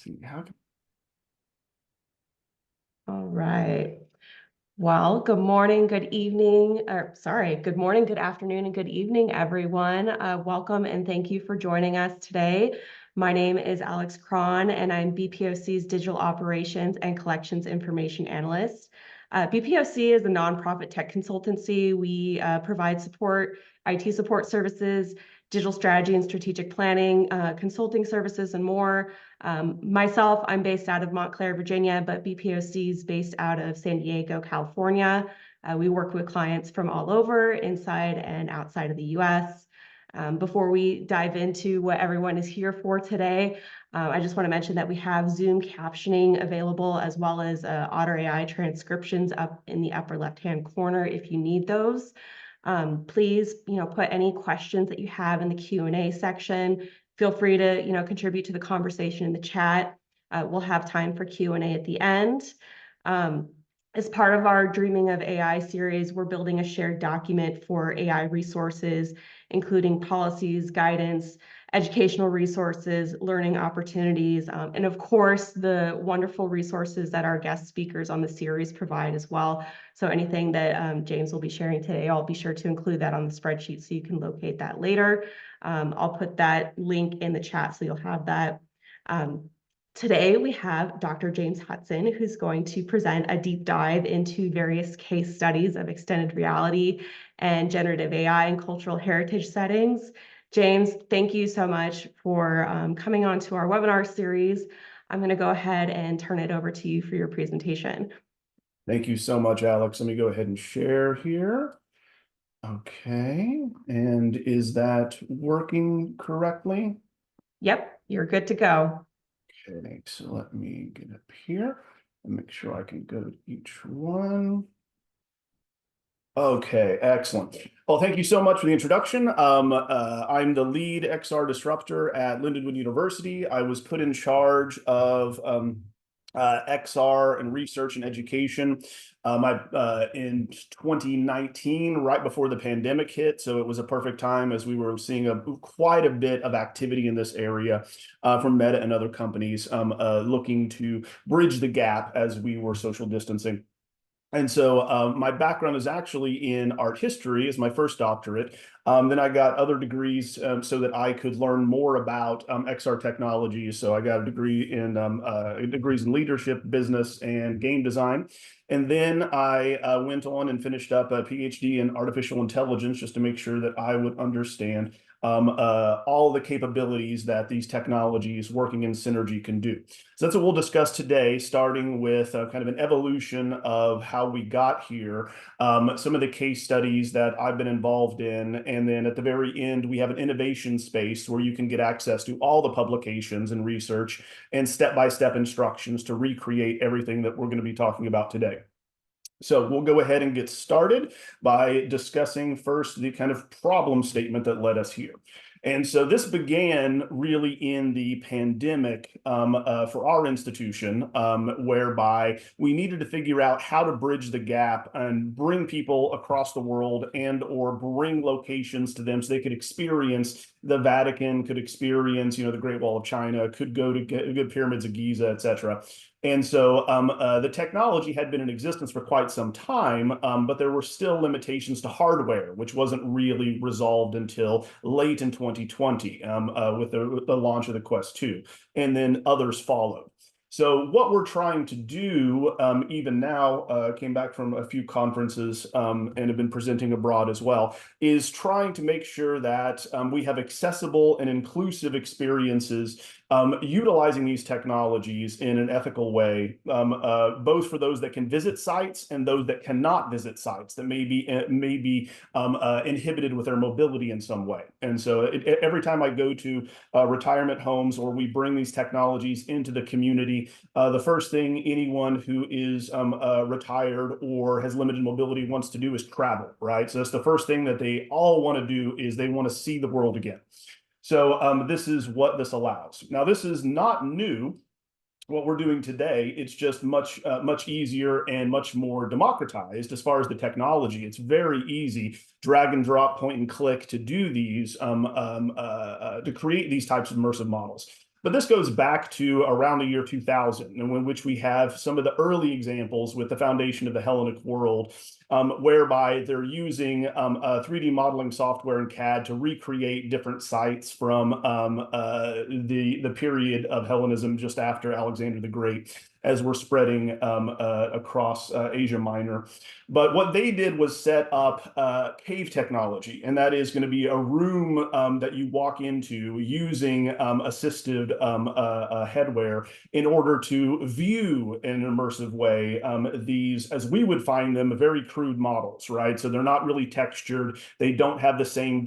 see how can... All right. Well, good morning, good evening, or sorry, good morning, good afternoon, and good evening, everyone. Welcome and thank you for joining us today. My name is Alex Kron, and I'm BPOC's Digital Operations and Collections Information Analyst. BPOC is a nonprofit tech consultancy. We provide support, IT support services, digital strategy and strategic planning, consulting services, and more. Myself, I'm based out of Montclair, Virginia, but BPOC is based out of San Diego, California. We work with clients from all over, inside and outside of the US. Before we dive into what everyone is here for today, I just want to mention that we have Zoom captioning available as well as Otter AI transcriptions up in the upper left-hand corner if you need those. Please, put any questions that you have in the Q&A section. Feel free to, contribute to the conversation in the chat. We'll have time for Q&A at the end. As part of our Dreaming of AI series, we're building a shared document for AI resources, including policies, guidance, educational resources, learning opportunities, and of course, the wonderful resources that our guest speakers on the series provide as well. So anything that James will be sharing today, I'll be sure to include that on the spreadsheet so you can locate that later. I'll put that link in the chat so you'll have that. Today, we have Dr. James Hutson, who's going to present a deep dive into various case studies of extended reality and generative AI in cultural heritage settings. James, thank you so much for coming on to our webinar series. I'm going to go ahead and turn it over to you for your presentation. Thank you so much, Alex. Let me go ahead and share here. Okay, and is that working correctly? Yep, you're good to go. Okay, so let me get up here and make sure I can go to each one. Okay, excellent. Well, thank you so much for the introduction. I'm the lead XR disruptor at Lindenwood University. I was put in charge of XR and research and education in 2019, right before the pandemic hit. So it was a perfect time as we were seeing quite a bit of activity in this area from Meta and other companies looking to bridge the gap as we were social distancing. And so my background is actually in art history as my first doctorate. Then I got other degrees so that I could learn more about XR technology. So I got a degree in degrees in leadership, business, and game design. And then I went on and finished up a PhD in artificial intelligence just to make sure that I would understand all the capabilities that these technologies working in synergy can do. So that's what we'll discuss today, starting with kind of an evolution of how we got here, some of the case studies that I've been involved in, and then at the very end, we have an innovation space where you can get access to all the publications and research and step-by-step instructions to recreate everything that we're going to be talking about today. So we'll go ahead and get started by discussing first the kind of problem statement that led us here. And so this began really in the pandemic for our institution, whereby we needed to figure out how to bridge the gap and bring people across the world and or bring locations to them so they could experience the Vatican, could experience, the Great Wall of China, could go to good pyramids of Giza, etc. And so the technology had been in existence for quite some time, but there were still limitations to hardware, which wasn't really resolved until late in 2020 with the launch of the Quest 2, and then others followed. So what we're trying to do, even now, came back from a few conferences and have been presenting abroad as well, is trying to make sure that we have accessible and inclusive experiences utilizing these technologies in an ethical way, both for those that can visit sites and those that cannot visit sites that may be inhibited with their mobility in some way. And so every time I go to retirement homes or we bring these technologies into the community, the first thing anyone who is retired or has limited mobility wants to do is travel, right? So that's the first thing that they all want to do, is they want to see the world again. So this is what this allows. Now, this is not new, what we're doing today. It's just much easier and much more democratized as far as the technology. It's very easy, drag and drop, point and click to do these, to create these types of immersive models. But this goes back to around the year 2000, in which we have some of the early examples with the foundation of the Hellenic world, whereby they're using 3D modeling software and CAD to recreate different sites from the period of Hellenism just after Alexander the Great, as we're spreading across Asia Minor. But what they did was set up cave technology, and that is going to be a room that you walk into using assisted headwear in order to view in an immersive way these, as we would find them, very crude models, right? So they're not really textured. They don't have the same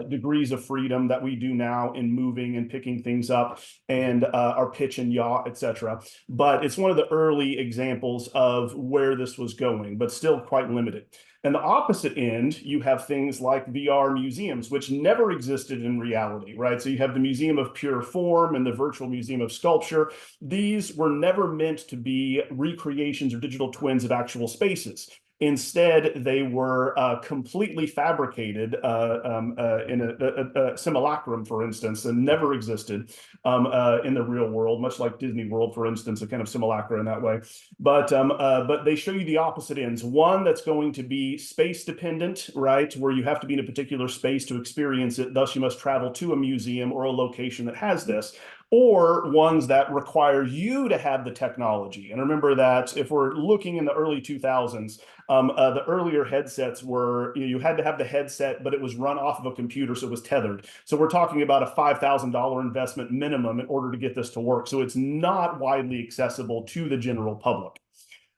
degrees of freedom that we do now in moving and picking things up and our pitch and yaw, etc. But it's one of the early examples of where this was going, but still quite limited. And the opposite end, you have things like VR museums, which never existed in reality, right? So you have the Museum of Pure Form and the Virtual Museum of Sculpture. These were never meant to be recreations or digital twins of actual spaces. Instead, they were completely fabricated in a simulacrum, for instance, and never existed in the real world, much like Disney World, for instance, a kind of simulacra in that way. But they show you the opposite ends. One that's going to be space dependent, right, where you have to be in a particular space to experience it. Thus, you must travel to a museum or a location that has this. Or ones that require you to have the technology. And remember that if we're looking in the early 2000s, the earlier headsets were, you had to have the headset, but it was run off of a computer, so it was tethered. So we're talking about a $5,000 investment minimum in order to get this to work. So it's not widely accessible to the general public.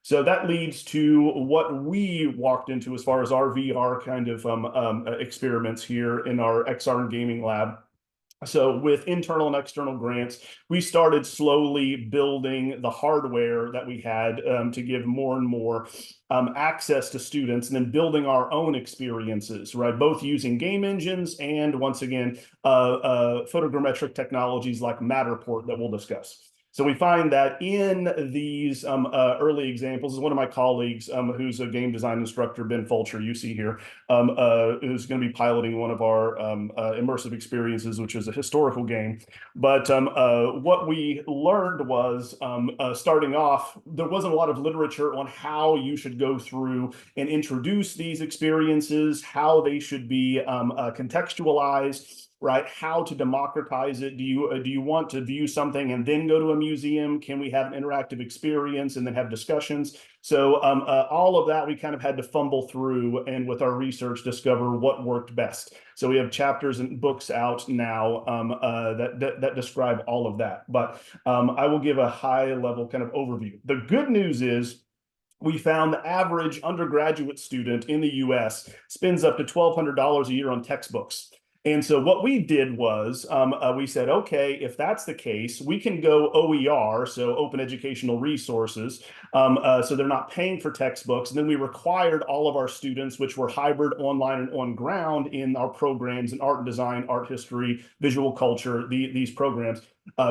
So that leads to what we walked into as far as our VR kind of experiments here in our XR and gaming lab. So with internal and external grants, we started slowly building the hardware that we had to give more and more access to students, and then building our own experiences, right? Both using game engines and, once again, photogrammetric technologies like Matterport that we'll discuss. So we find that in these early examples, is one of my colleagues who's a game design instructor, Ben Fulcher, you see here, who's going to be piloting one of our immersive experiences, which is a historical game. But what we learned was, starting off, there wasn't a lot of literature on how you should go through and introduce these experiences, how they should be contextualized, right? How to democratize it. Do you want to view something and then go to a museum? Can we have an interactive experience and then have discussions? So all of that we kind of had to fumble through, and with our research discover what worked best. So we have chapters and books out now that describe all of that. But I will give a high level kind of overview. The good news is, we found the average undergraduate student in the US spends up to $1,200 a year on textbooks. And so what we did was we said, okay, if that's the case, we can go OER, so open educational resources, so they're not paying for textbooks. And then we required all of our students, which were hybrid online and on ground in our programs in art and design, art history, visual culture, these programs,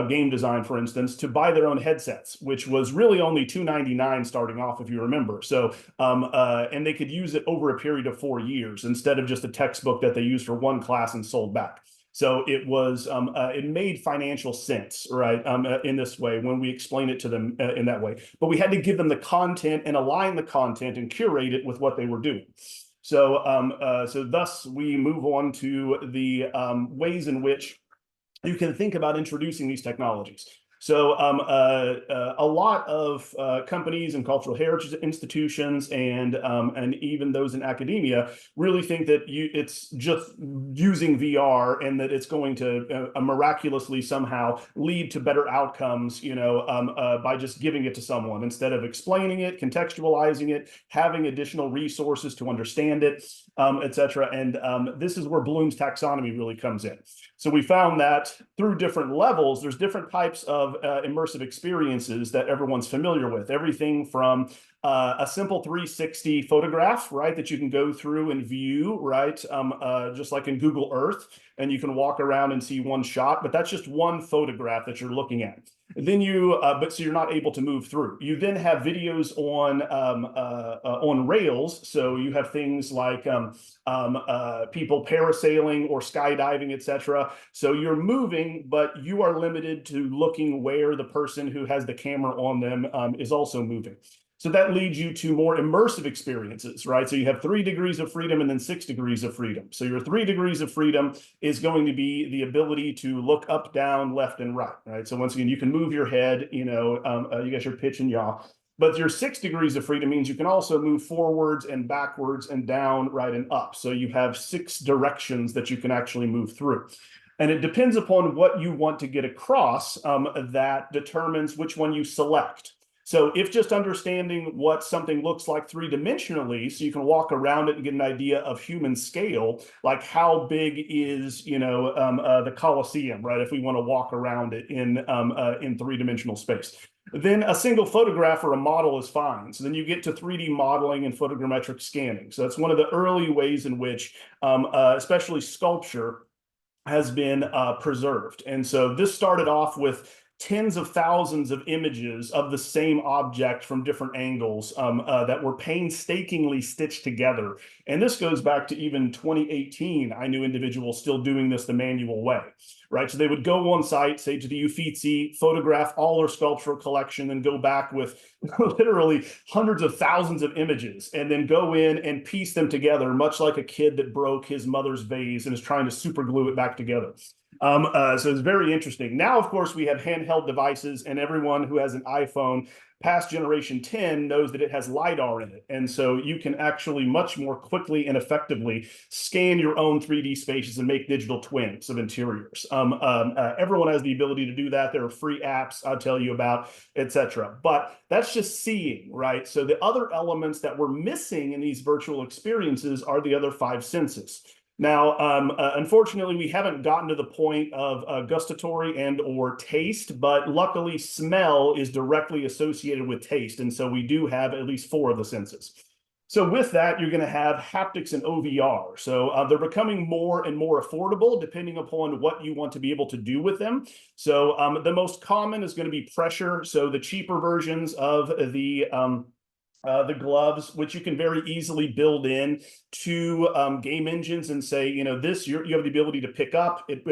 game design, for instance, to buy their own headsets, which was really only $299 starting off, if you remember. So, and they could use it over a period of 4 years instead of just a textbook that they used for one class and sold back. So it was, it made financial sense, right, in this way when we explain it to them in that way. But we had to give them the content and align the content and curate it with what they were doing. So, so thus we move on to the ways in which you can think about introducing these technologies. So a lot of companies and cultural heritage institutions and even those in academia really think that it's just using VR and that it's going to miraculously somehow lead to better outcomes, you know, by just giving it to someone instead of explaining it, contextualizing it, having additional resources to understand it, etc. And this is where Bloom's taxonomy really comes in. So we found that through different levels, there's different types of immersive experiences that everyone's familiar with. Everything from a simple 360 photograph, right, that you can go through and view, right, just like in Google Earth, and you can walk around and see one shot, but that's just one photograph that you're looking at. Then so you're not able to move through. You then have videos on rails. So you have things like people parasailing or skydiving, etc. So you're moving, but you are limited to looking where the person who has the camera on them is also moving. So that leads you to more immersive experiences, right? So you have 3 degrees of freedom and then 6 degrees of freedom. So your 3 degrees of freedom is going to be the ability to look up, down, left, and right? So once again, you can move your head, you got your pitch and yaw. But your 6 degrees of freedom means you can also move forwards and backwards and down, right, and up. So you have 6 directions that you can actually move through. And it depends upon what you want to get across that determines which one you select. So if just understanding what something looks like 3-dimensionally, so you can walk around it and get an idea of human scale, like how big is, the Colosseum, right? If we want to walk around it in 3-dimensional space, then a single photograph or a model is fine. So then you get to 3D modeling and photogrammetric scanning. So that's one of the early ways in which, especially sculpture, has been preserved. And so this started off with tens of thousands of images of the same object from different angles that were painstakingly stitched together. And this goes back to even 2018. I knew individuals still doing this the manual way, right? So they would go on site, say to the Uffizi, photograph all their sculptural collection, and go back with literally hundreds of thousands of images, and then go in and piece them together, much like a kid that broke his mother's vase and is trying to super glue it back together. So it's very interesting. Now, of course, we have handheld devices, and everyone who has an iPhone past generation 10 knows that it has LiDAR in it. And so you can actually much more quickly and effectively scan your own 3D spaces and make digital twins of interiors. Everyone has the ability to do that. There are free apps I'll tell you about, etc. But that's just seeing, right? So the other elements that we're missing in these virtual experiences are the other 5 senses. Now, unfortunately, we haven't gotten to the point of gustatory and or taste, but luckily smell is directly associated with taste. And so we do have at least 4 of the senses. So with that, you're going to have haptics and OVR. So they're becoming more and more affordable depending upon what you want to be able to do with them. So the most common is going to be pressure. So the cheaper versions of the gloves, which you can very easily build in to game engines and say, you have the ability to pick up. It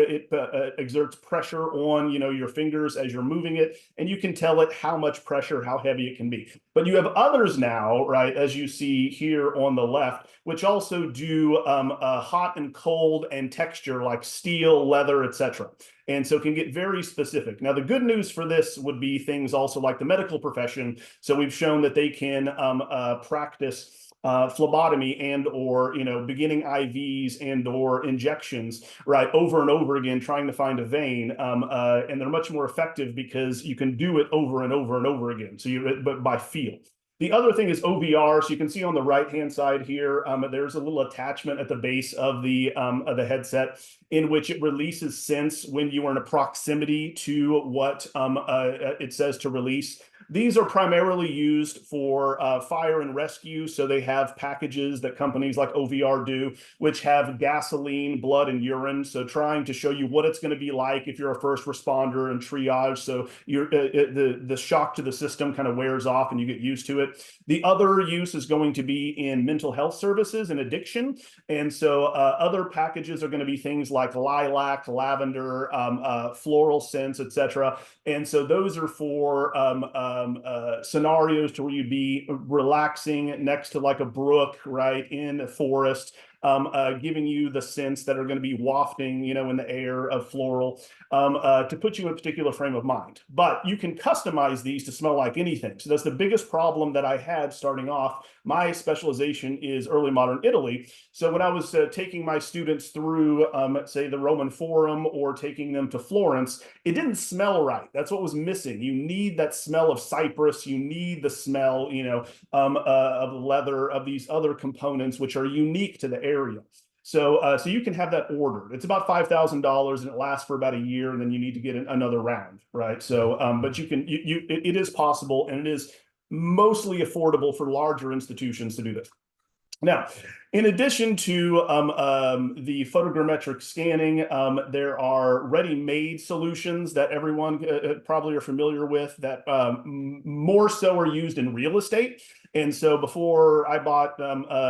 exerts pressure on, your fingers as you're moving it, and you can tell it how much pressure, how heavy it can be. But you have others now, right, as you see here on the left, which also do hot and cold and texture like steel, leather, etc. And so it can get very specific. Now, the good news for this would be things also like the medical profession. So we've shown that they can practice phlebotomy and or beginning IVs and or injections, right, over and over again, trying to find a vein, and they're much more effective because you can do it over and over and over again. So but by feel. The other thing is OVR. So you can see on the right-hand side here, there's a little attachment at the base of the headset in which it releases sense when you are in a proximity to what it says to release. These are primarily used for fire and rescue. So they have packages that companies like OVR do, which have gasoline, blood, and urine. So trying to show you what it's going to be like if you're a first responder and triage. So the shock to the system kind of wears off and you get used to it. The other use is going to be in mental health services and addiction. And so other packages are going to be things like lilac, lavender, floral scents, etc. And so those are for scenarios to where you'd be relaxing next to like a brook, right, in a forest, giving you the scents that are going to be wafting, in the air of floral, to put you in a particular frame of mind. But you can customize these to smell like anything. So that's the biggest problem that I had starting off. My specialization is early modern Italy. So when I was taking my students through, say, the Roman Forum or taking them to Florence, it didn't smell right. That's what was missing. You need that smell of cypress. You need the smell, of leather, of these other components, which are unique to the area. So you can have that ordered. It's about $5,000 and it lasts for about a year, and then you need to get another round, right? So, but it is possible, and it is mostly affordable for larger institutions to do this. Now, in addition to the photogrammetric scanning, there are ready-made solutions that everyone probably are familiar with that more so are used in real estate. And so before I bought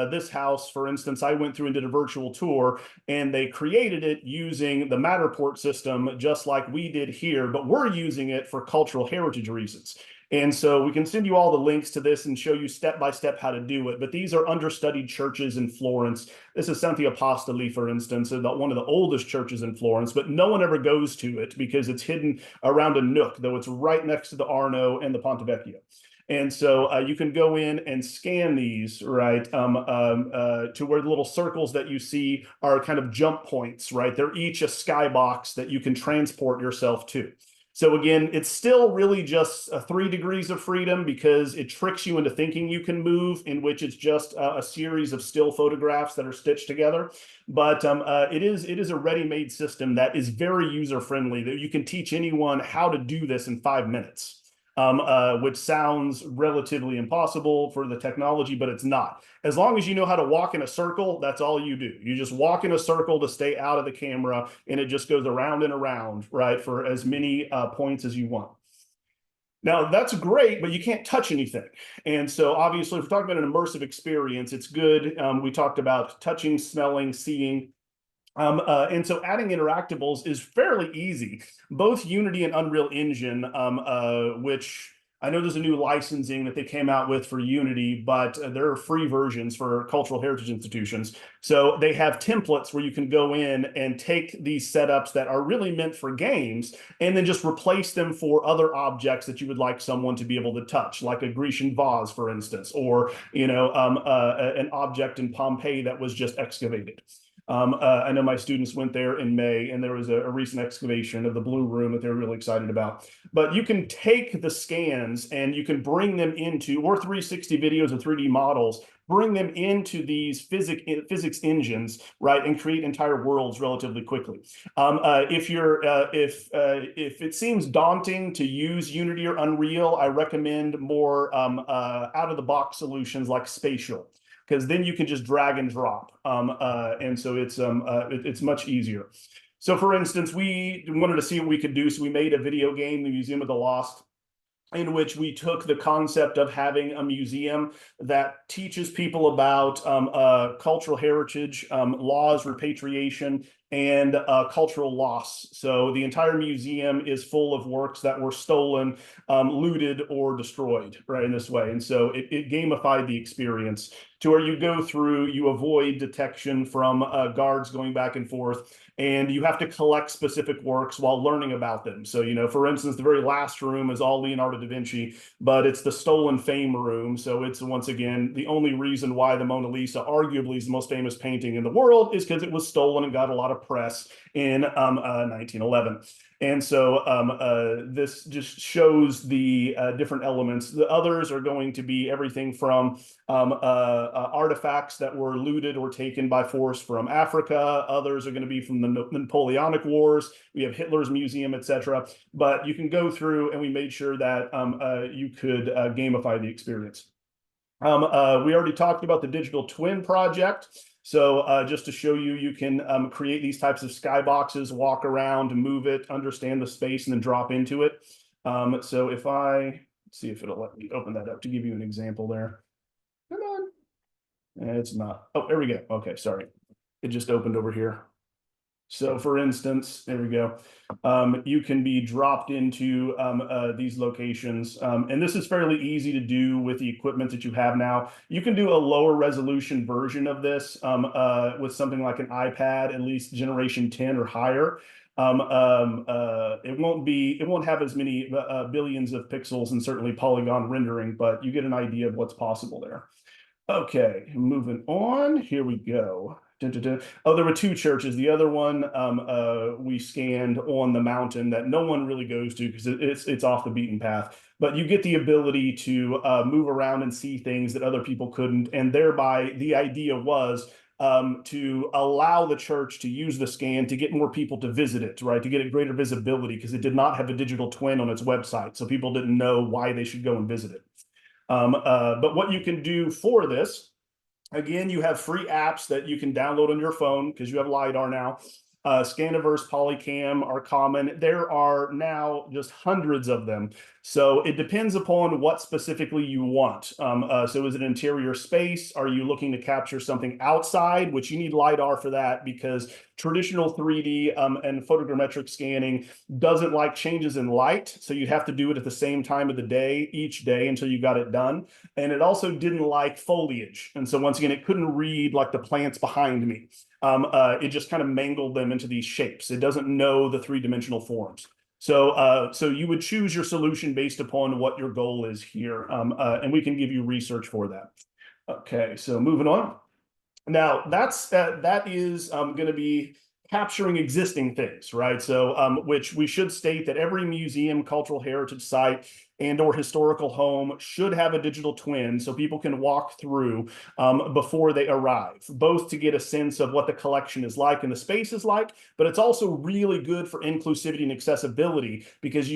this house, for instance, I went through and did a virtual tour, and they created it using the Matterport system, just like we did here, but we're using it for cultural heritage reasons. And so we can send you all the links to this and show you step by step how to do it. But these are understudied churches in Florence. This is Santi Apostoli, for instance, one of the oldest churches in Florence, but no one ever goes to it because it's hidden around a nook, though it's right next to the Arno and the Ponte Vecchio. And so you can go in and scan these, right, to where the little circles that you see are kind of jump points, right? They're each a skybox that you can transport yourself to. So again, it's still really just 3 degrees of freedom because it tricks you into thinking you can move, in which it's just a series of still photographs that are stitched together. But it is a ready-made system that is very user-friendly, that you can teach anyone how to do this in 5 minutes. Which sounds relatively impossible for the technology, but it's not. As long as you know how to walk in a circle, that's all you do. You just walk in a circle to stay out of the camera, and it just goes around and around, right, for as many points as you want. Now, that's great, but you can't touch anything. And so obviously, if we're talking about an immersive experience, it's good. We talked about touching, smelling, seeing. And so adding interactables is fairly easy. Both Unity and Unreal Engine, which I know there's a new licensing that they came out with for Unity, but there are free versions for cultural heritage institutions. So they have templates where you can go in and take these setups that are really meant for games and then just replace them for other objects that you would like someone to be able to touch, like a Grecian vase, for instance, or an object in Pompeii that was just excavated. I know my students went there in May, and there was a recent excavation of the Blue Room that they're really excited about. But you can take the scans and you can bring them into, or 360 videos of 3D models, bring them into these physics engines, right, and create entire worlds relatively quickly. If it seems daunting to use Unity or Unreal, I recommend more out of the box solutions like Spatial, because then you can just drag and drop. And so it's much easier. So for instance, we wanted to see what we could do. So we made a video game, The Museum of the Lost, in which we took the concept of having a museum that teaches people about cultural heritage, laws, repatriation, and cultural loss. So the entire museum is full of works that were stolen, looted, or destroyed, right, in this way. And so it gamified the experience to where you go through, you avoid detection from guards going back and forth, and you have to collect specific works while learning about them. So, for instance, the very last room is all Leonardo da Vinci, but it's the stolen fame room. So it's, once again, the only reason why the Mona Lisa arguably is the most famous painting in the world is because it was stolen and got a lot of press in 1911. And so this just shows the different elements. The others are going to be everything from artifacts that were looted or taken by force from Africa. Others are going to be from the Napoleonic Wars. We have Hitler's museum, etc. But you can go through, and we made sure that you could gamify the experience. We already talked about the digital twin project. So just to show you, you can create these types of skyboxes, walk around, move it, understand the space, and then drop into it. So if let's see if it'll let me open that up to give you an example there. Come on. It's not. Oh, there we go. Okay, sorry. It just opened over here. So for instance, there we go. You can be dropped into these locations. And this is fairly easy to do with the equipment that you have now. You can do a lower resolution version of this with something like an iPad, at least generation 10 or higher. It won't have as many billions of pixels and certainly polygon rendering, but you get an idea of what's possible there. Okay, moving on. Here we go. Oh, there were 2 churches. The other one we scanned on the mountain that no one really goes to because it's off the beaten path. But you get the ability to move around and see things that other people couldn't. And thereby, the idea was to allow the church to use the scan to get more people to visit it, right? To get a greater visibility because it did not have a digital twin on its website. So people didn't know why they should go and visit it. But what you can do for this Again, you have free apps that you can download on your phone because you have LiDAR now. Scaniverse, Polycam are common. There are now just hundreds of them. So it depends upon what specifically you want. So is it interior space? Are you looking to capture something outside, which you need LiDAR for that because traditional 3D and photogrammetric scanning doesn't like changes in light. So you'd have to do it at the same time of the day, each day until you got it done. And it also didn't like foliage. And so once again, it couldn't read like the plants behind me. It just kind of mangled them into these shapes. It doesn't know the three-dimensional forms. So you would choose your solution based upon what your goal is here. And we can give you research for that. Okay, so moving on. Now that is going to be capturing existing things, right? So which we should state that every museum, cultural heritage site, and or historical home should have a digital twin so people can walk through before they arrive, both to get a sense of what the collection is like and the space is like, but it's also really good for inclusivity and accessibility because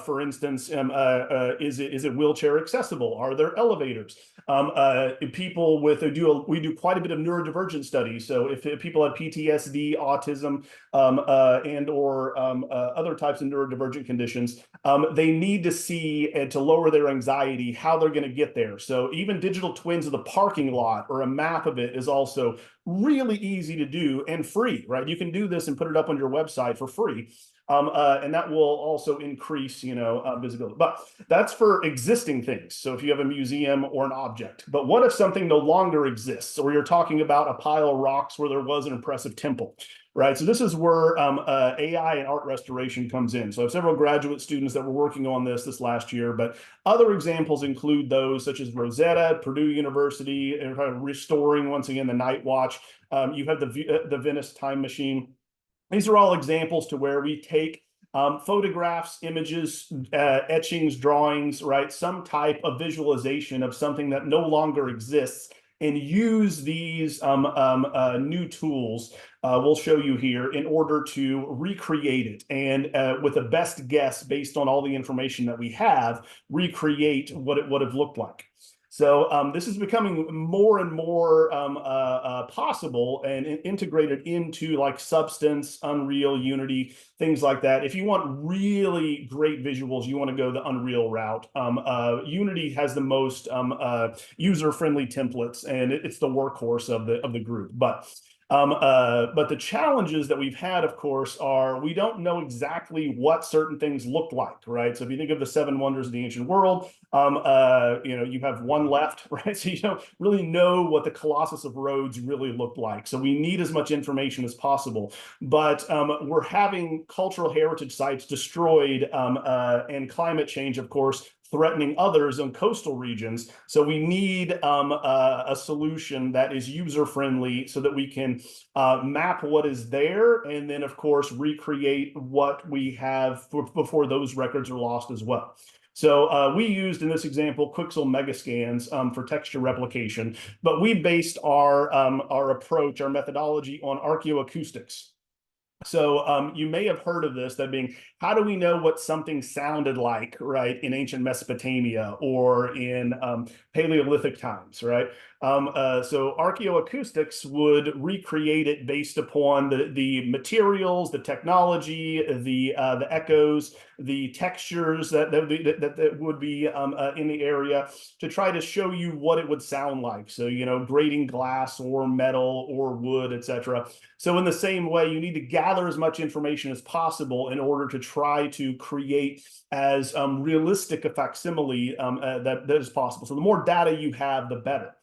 for instance, is it wheelchair accessible? Are there elevators? People with we do quite a bit of neurodivergent studies. So if people have PTSD, autism, and or other types of neurodivergent conditions, they need to see and to lower their anxiety how they're going to get there. So even digital twins of the parking lot or a map of it is also really easy to do and free, right? You can do this and put it up on your website for free. And that will also increase, visibility. But that's for existing things. So if you have a museum or an object, but what if something no longer exists, or you're talking about a pile of rocks where there was an impressive temple, right? So this is where AI and art restoration comes in. So I have several graduate students that were working on this last year, but other examples include those such as Rosetta, Purdue University, and restoring once again the Night Watch. You have the Venice Time Machine. These are all examples to where we take photographs, images, etchings, drawings, right? Some type of visualization of something that no longer exists and use these new tools we'll show you here in order to recreate it and with the best guess based on all the information that we have, recreate what it would have looked like. So this is becoming more and more possible and integrated into like Substance, Unreal, Unity, things like that. If you want really great visuals, you want to go the Unreal route. Unity has the most user-friendly templates, and it's the workhorse of the group. But the challenges that we've had, of course, are we don't know exactly what certain things look like, right? So if you think of the 7 wonders of the ancient world, you have one left, right? So you don't really know what the Colossus of Rhodes really looked like. So we need as much information as possible. But we're having cultural heritage sites destroyed and climate change, of course, threatening others in coastal regions. So we need a solution that is user-friendly so that we can map what is there and then, of course, recreate what we have before those records are lost as well. So we used, in this example, Quixel Megascans for texture replication, but we based our approach, our methodology on archaeoacoustics. So you may have heard of this, that being, how do we know what something sounded like, right, in ancient Mesopotamia or in Paleolithic times, right? So archaeoacoustics would recreate it based upon the materials, the technology, the echoes, the textures that would be in the area to try to show you what it would sound like. So, grating glass or metal or wood, etc. So in the same way, you need to gather as much information as possible in order to try to create as realistic a facsimile that is possible. So the more data you have, the better.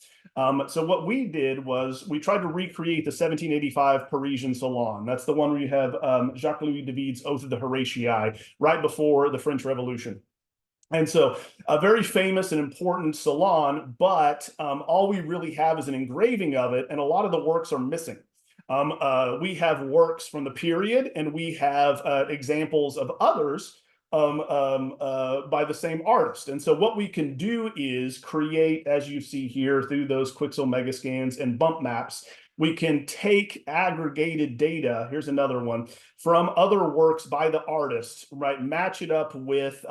So what we did was we tried to recreate the 1785 Parisian Salon. That's the one where you have Jacques-Louis David's Oath of the Horatii right before the French Revolution. And so a very famous and important salon, but all we really have is an engraving of it, and a lot of the works are missing. We have works from the period, and we have examples of others by the same artist. And so what we can do is create, as you see here, through those Quixel Megascans and bump maps, We can take aggregated data, here's another one, from other works by the artist, right? Match it up with,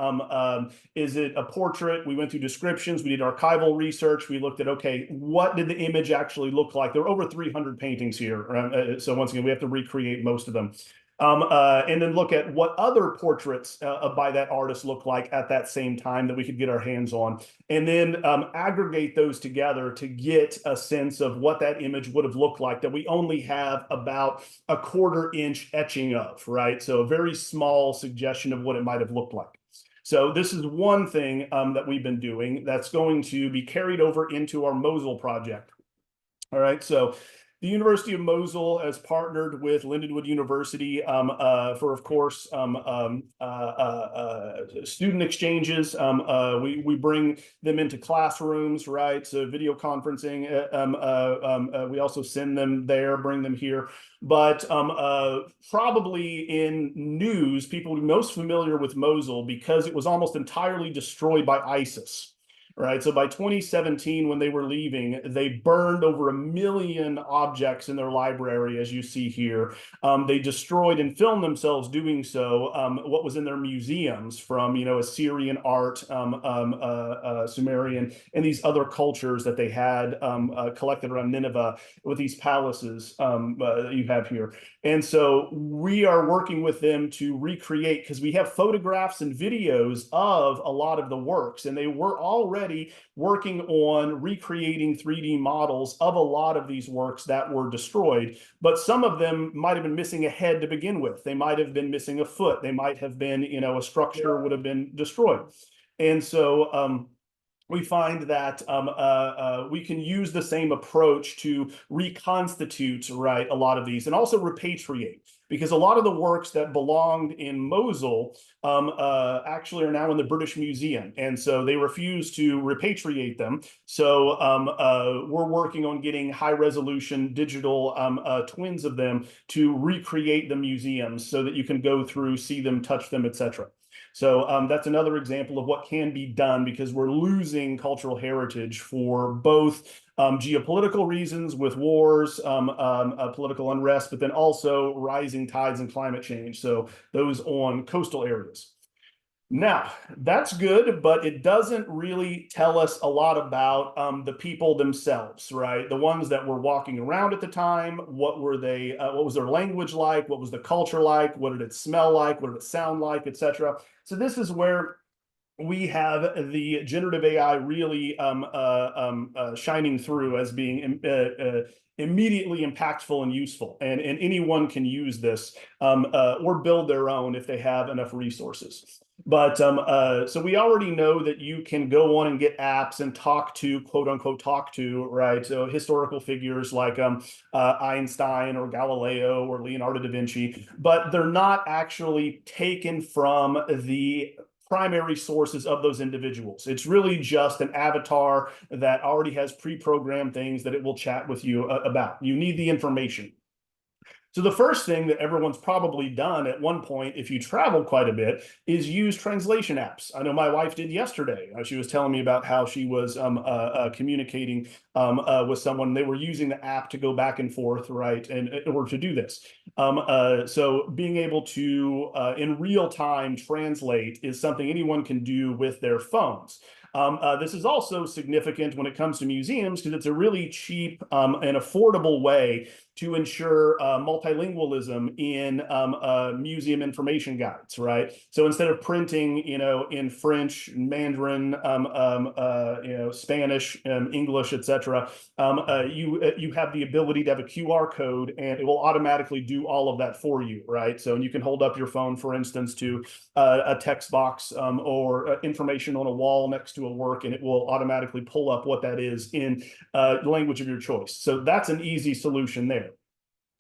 is it a portrait? We went through descriptions, we did archival research, we looked at, okay, what did the image actually look like? There are over 300 paintings here. So once again, we have to recreate most of them. And then look at what other portraits by that artist look like at that same time that we could get our hands on, and then aggregate those together to get a sense of what that image would have looked like that we only have about a 1/4-inch etching of, right? So a very small suggestion of what it might have looked like. So this is one thing that we've been doing that's going to be carried over into our Mosul project. All right, so the University of Mosul has partnered with Lindenwood University for, of course, student exchanges. We bring them into classrooms, right? So video conferencing. We also send them there, bring them here. But probably in news, people will be most familiar with Mosul because it was almost entirely destroyed by ISIS. Right. So by 2017, when they were leaving, they burned over 1 million objects in their library, as you see here. They destroyed and filmed themselves doing so, what was in their museums from, Assyrian art, Sumerian, and these other cultures that they had collected around Nineveh with these palaces that you have here. And so we are working with them to recreate, because we have photographs and videos of a lot of the works, and they were already working on recreating 3D models of a lot of these works that were destroyed, but some of them might have been missing a head to begin with. They might have been missing a foot. They might have been, a structure would have been destroyed. And so we find that we can use the same approach to reconstitute, right, a lot of these, and also repatriate, because a lot of the works that belonged in Mosul actually are now in the British Museum, and so they refuse to repatriate them. So we're working on getting high-resolution digital twins of them to recreate the museums so that you can go through, see them, touch them, etc. So that's another example of what can be done, because we're losing cultural heritage for both geopolitical reasons with wars, political unrest, but then also rising tides and climate change. So those on coastal areas. Now, that's good, but it doesn't really tell us a lot about the people themselves, right? The ones that were walking around at the time. What were they? What was their language like? What was the culture like? What did it smell like? What did it sound like, etc. So this is where we have the generative AI really shining through as being immediately impactful and useful, and anyone can use this or build their own if they have enough resources. But so we already know that you can go on and get apps and talk to, quote unquote, talk to, right? So historical figures like Einstein or Galileo or Leonardo da Vinci, but they're not actually taken from the primary sources of those individuals. It's really just an avatar that already has pre-programmed things that it will chat with you about. You need the information. So the first thing that everyone's probably done at one point, if you travel quite a bit, is use translation apps. I know my wife did yesterday. She was telling me about how she was communicating with someone. They were using the app to go back and forth, right, and in order to do this. So being able to, in real time, translate is something anyone can do with their phones. This is also significant when it comes to museums, because it's a really cheap and affordable way to ensure multilingualism in museum information guides, right? So instead of printing, in French, Mandarin, Spanish, English, etc., you have the ability to have a QR code, and it will automatically do all of that for you, right? So you can hold up your phone, for instance, to a text box or information on a wall next to a work, and it will automatically pull up what that is in language of your choice. So that's an easy solution there.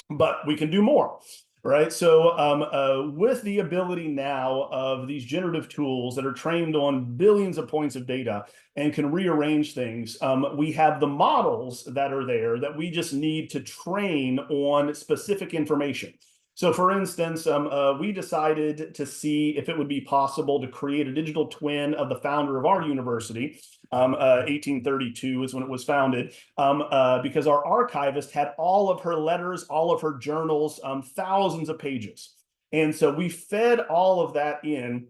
But we can do more, right? So with the ability now of these generative tools that are trained on billions of points of data and can rearrange things, we have the models that are there that we just need to train on specific information. So for instance, we decided to see if it would be possible to create a digital twin of the founder of our university. 1832 is when it was founded, because our archivist had all of her letters, all of her journals, thousands of pages. And so we fed all of that in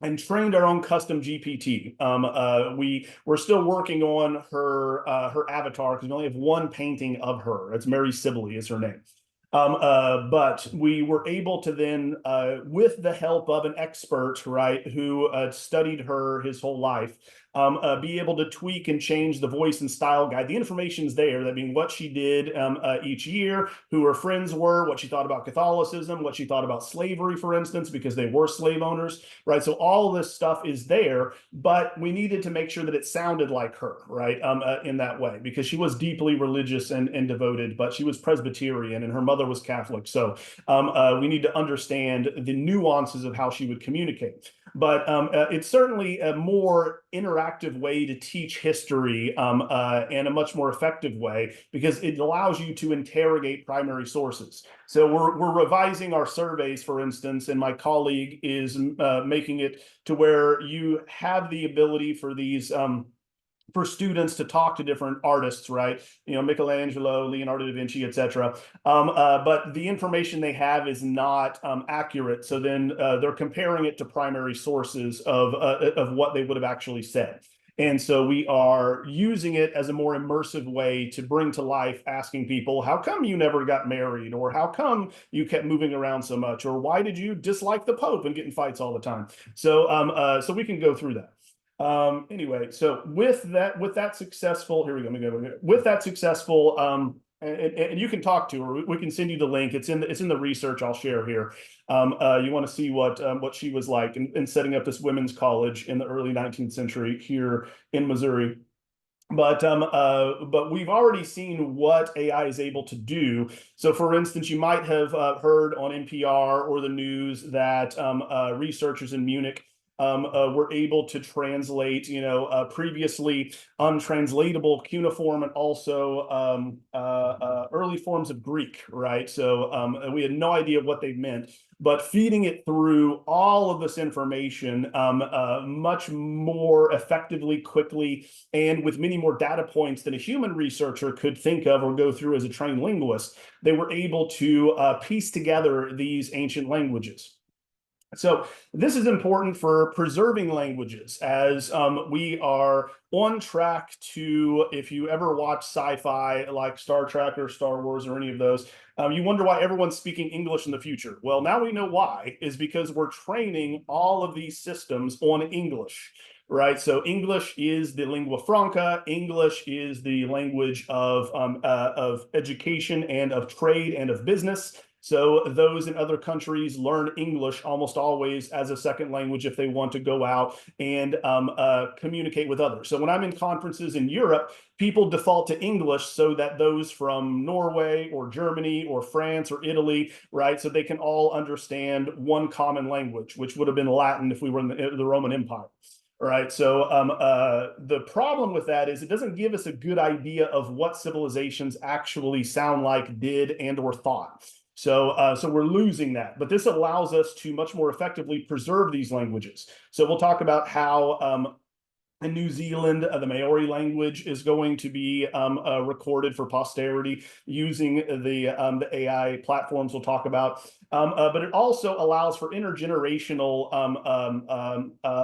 and trained our own custom GPT. We're still working on her avatar because we only have one painting of her. It's Mary Sibley is her name. But we were able to then, with the help of an expert, right, who studied her his whole life, be able to tweak and change the voice and style guide. The information's there, that being what she did each year, who her friends were, what she thought about Catholicism, what she thought about slavery, for instance, because they were slave owners, right? So all this stuff is there, but we needed to make sure that it sounded like her, right, in that way, because she was deeply religious and devoted, but she was Presbyterian and her mother was Catholic. So we need to understand the nuances of how she would communicate. But it's certainly a more interactive way to teach history, and a much more effective way, because it allows you to interrogate primary sources. So we're revising our surveys, for instance, and my colleague is making it to where you have the ability for these for students to talk to different artists, right? You know, Michelangelo, Leonardo da Vinci, etc. But the information they have is not accurate. So then they're comparing it to primary sources of what they would have actually said. And so we are using it as a more immersive way to bring to life, asking people, how come you never got married? Or how come you kept moving around so much? Or why did you dislike the Pope and get in fights all the time? So we can go through that. Anyway, so with that successful, here we go. With that successful, and you can talk to her. We can send you the link. It's in the research I'll share here. You want to see what she was like in setting up this women's college in the early 19th century here in Missouri. But we've already seen what AI is able to do. So, for instance, you might have heard on NPR or the news that researchers in Munich were able to translate, previously untranslatable cuneiform and also early forms of Greek, right? So we had no idea what they meant, but feeding it through all of this information much more effectively, quickly, and with many more data points than a human researcher could think of or go through as a trained linguist, they were able to piece together these ancient languages. So this is important for preserving languages, as we are on track to, if you ever watch sci-fi like Star Trek or Star Wars or any of those, you wonder why everyone's speaking English in the future. Well, now we know why, is because we're training all of these systems on English. Right, so English is the lingua franca. English is the language of education and of trade and of business. So those in other countries learn English almost always as a second language if they want to go out and communicate with others. So when I'm in conferences in Europe, people default to English so that those from Norway or Germany or France or Italy, right, so they can all understand one common language, which would have been Latin if we were in the Roman Empire. All right, so the problem with that is it doesn't give us a good idea of what civilizations actually sound like, did, and or thought. So we're losing that, but this allows us to much more effectively preserve these languages. So we'll talk about how in New Zealand, the Maori language is going to be recorded for posterity using the AI platforms we'll talk about. But it also allows for intergenerational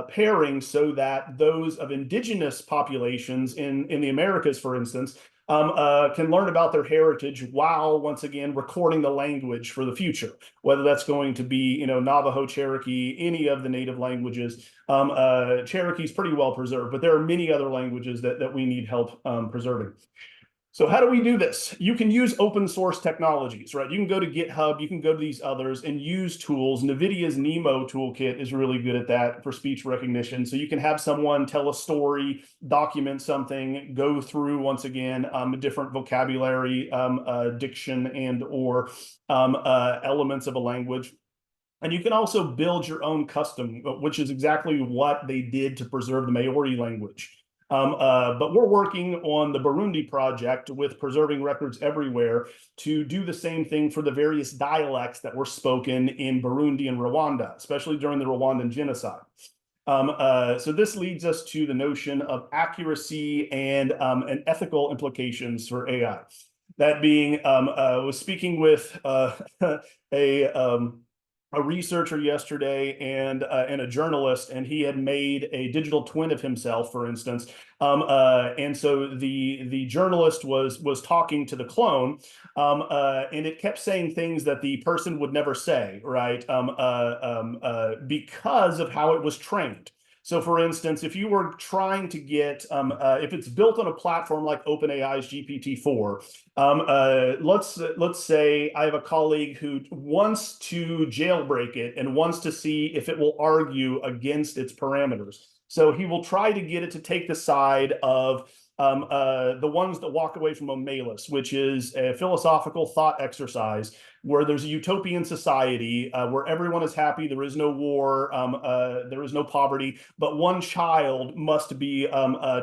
pairing so that those of indigenous populations in the Americas, for instance, can learn about their heritage while, once again, recording the language for the future, whether that's going to be, Navajo, Cherokee, any of the native languages. Cherokee is pretty well preserved, but there are many other languages that we need help preserving. So how do we do this? You can use open source technologies, right? You can go to GitHub, you can go to these others and use tools. NVIDIA's Nemo toolkit is really good at that for speech recognition. So you can have someone tell a story, document something, go through, once again, different vocabulary, diction, and or elements of a language. And you can also build your own custom, which is exactly what they did to preserve the Maori language. But we're working on the Burundi project with Preserving Records Everywhere to do the same thing for the various dialects that were spoken in Burundi and Rwanda, especially during the Rwandan genocide. So this leads us to the notion of accuracy and ethical implications for AI. That being, I was speaking with a researcher yesterday and a journalist, and he had made a digital twin of himself, for instance. And so the journalist was talking to the clone, and it kept saying things that the person would never say, right? Because of how it was trained. So, for instance, if you were trying to get, if it's built on a platform like OpenAI's GPT-4, let's say I have a colleague who wants to jailbreak it and wants to see if it will argue against its parameters. So he will try to get it to take the side of the ones that walk away from Omelis, which is a philosophical thought exercise where there's a utopian society where everyone is happy, there is no war, there is no poverty, but one child must be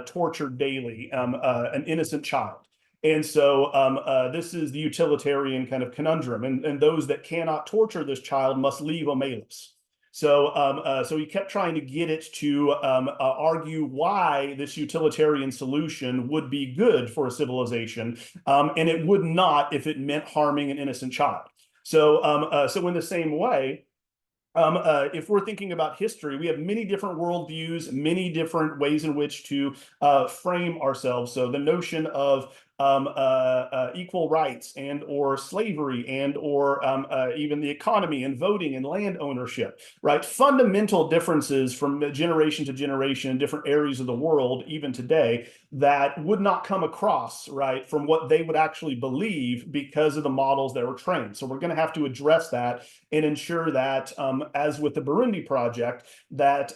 tortured daily, an innocent child. And so this is the utilitarian kind of conundrum, and those that cannot torture this child must leave Omelis. So he kept trying to get it to argue why this utilitarian solution would be good for a civilization, and it would not if it meant harming an innocent child. So in the same way, if we're thinking about history, we have many different worldviews, many different ways in which to frame ourselves. So the notion of equal rights and or slavery and or even the economy and voting and land ownership, right? Fundamental differences from generation to generation in different areas of the world, even today, that would not come across, right, from what they would actually believe because of the models that were trained. So we're going to have to address that and ensure that, as with the Burundi project, that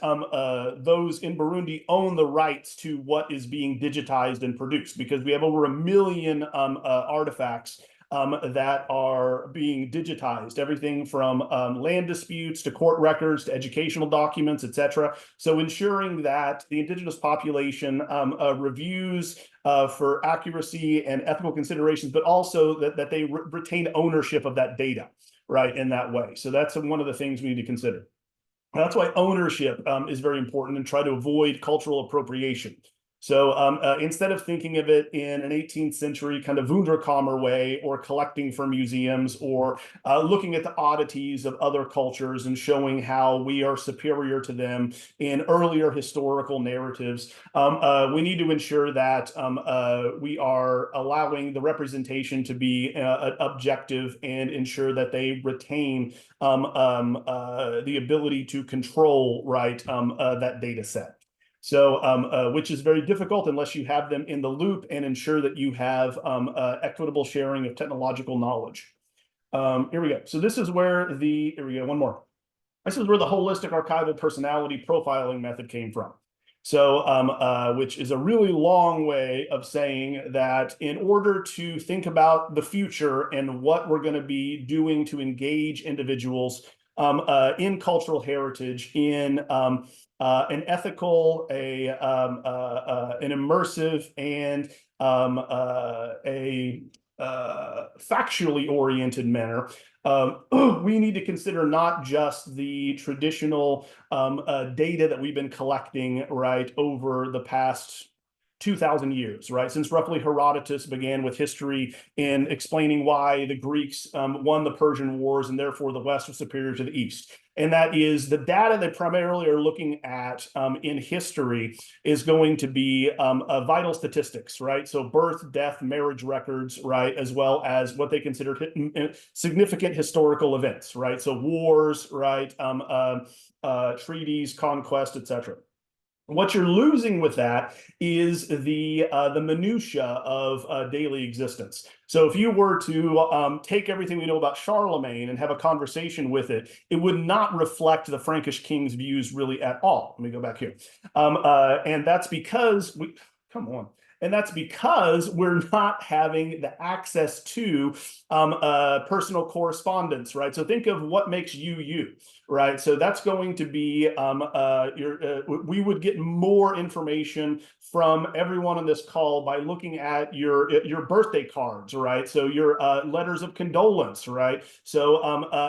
those in Burundi own the rights to what is being digitized and produced, because we have over 1 million artifacts that are being digitized, everything from land disputes to court records to educational documents, etc. So ensuring that the indigenous population reviews for accuracy and ethical considerations, but also that they retain ownership of that data, right, in that way. So that's one of the things we need to consider. That's why ownership is very important, and try to avoid cultural appropriation. So instead of thinking of it in an 18th century kind of Wunderkammer way, or collecting for museums, or looking at the oddities of other cultures and showing how we are superior to them in earlier historical narratives, we need to ensure that we are allowing the representation to be objective and ensure that they retain the ability to control, right, that data set. So, which is very difficult unless you have them in the loop and ensure that you have equitable sharing of technological knowledge. Here we go. So this is where here we go, one more. This is where the holistic archival personality profiling method came from. So, which is a really long way of saying that in order to think about the future and what we're going to be doing to engage individuals in cultural heritage, in an ethical, an immersive, and a factually oriented manner, we need to consider not just the traditional data that we've been collecting, right, over the past 2,000 years, right? Since roughly Herodotus began with history in explaining why the Greeks won the Persian Wars and therefore the West was superior to the East. And that is the data they primarily are looking at in history is going to be vital statistics, right? So birth, death, marriage records, right? As well as what they consider significant historical events, right? So wars, right? Treaties, conquest, etc. What you're losing with that is the minutia of daily existence. So if you were to take everything we know about Charlemagne and have a conversation with it, it would not reflect the Frankish king's views really at all. Let me go back here. And that's because come on. And that's because we're not having the access to personal correspondence, right? So think of what makes you, you, right? So that's going to be we would get more information from everyone on this call by looking at your birthday cards, right? So your letters of condolence, right? So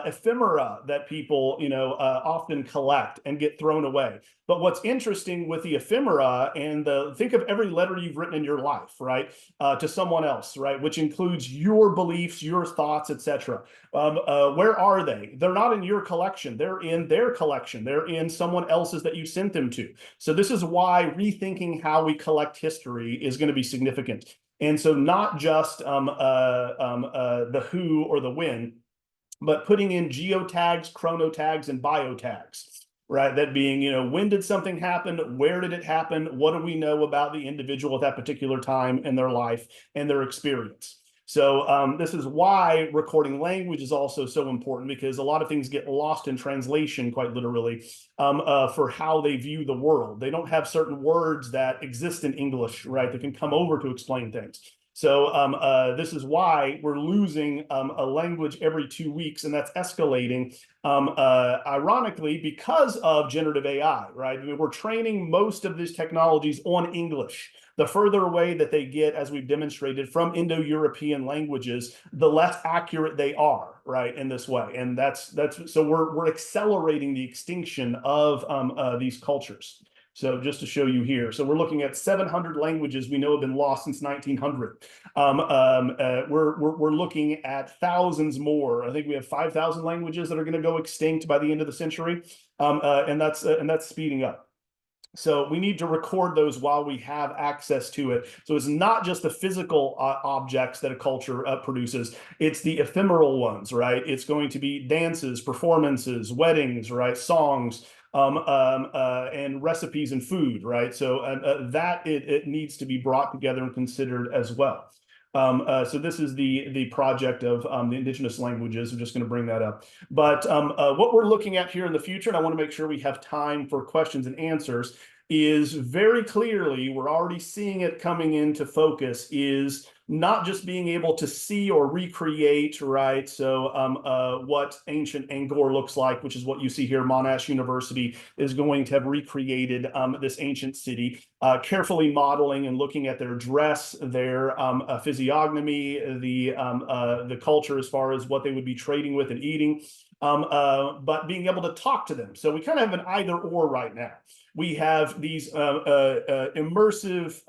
ephemera that people often collect and get thrown away. But what's interesting with the ephemera and think of every letter you've written in your life, right, to someone else, right, which includes your beliefs, your thoughts, etc. Where are they? They're not in your collection. They're in their collection. They're in someone else's that you sent them to. So this is why rethinking how we collect history is going to be significant. And so not just the who or the when, but putting in geotags, chronotags, and biotags. Right, that being, when did something happen? Where did it happen? What do we know about the individual at that particular time in their life and their experience? So this is why recording language is also so important, because a lot of things get lost in translation, quite literally, for how they view the world. They don't have certain words that exist in English, right, that can come over to explain things. So this is why we're losing a language every 2 weeks, and that's escalating, ironically, because of generative AI, right? I mean, we're training most of these technologies on English. The further away that they get, as we've demonstrated, from Indo-European languages, the less accurate they are, right, in this way. And that's so we're accelerating the extinction of these cultures. So just to show you here, so we're looking at 700 languages we know have been lost since 1900. We're looking at thousands more. I think we have 5,000 languages that are going to go extinct by the end of the century, and that's speeding up. So we need to record those while we have access to it. So it's not just the physical objects that a culture produces, it's the ephemeral ones, right? It's going to be dances, performances, weddings, right? Songs, and recipes and food, right? So that it needs to be brought together and considered as well. So this is the project of the indigenous languages. I'm just going to bring that up. But what we're looking at here in the future, and I want to make sure we have time for questions and answers, is very clearly, we're already seeing it coming into focus, is not just being able to see or recreate, right? So what ancient Angkor looks like, which is what you see here. Monash University is going to have recreated this ancient city, carefully modeling and looking at their dress, their physiognomy, the culture as far as what they would be trading with and eating, but being able to talk to them. So we kind of have an either or right now. We have these immersive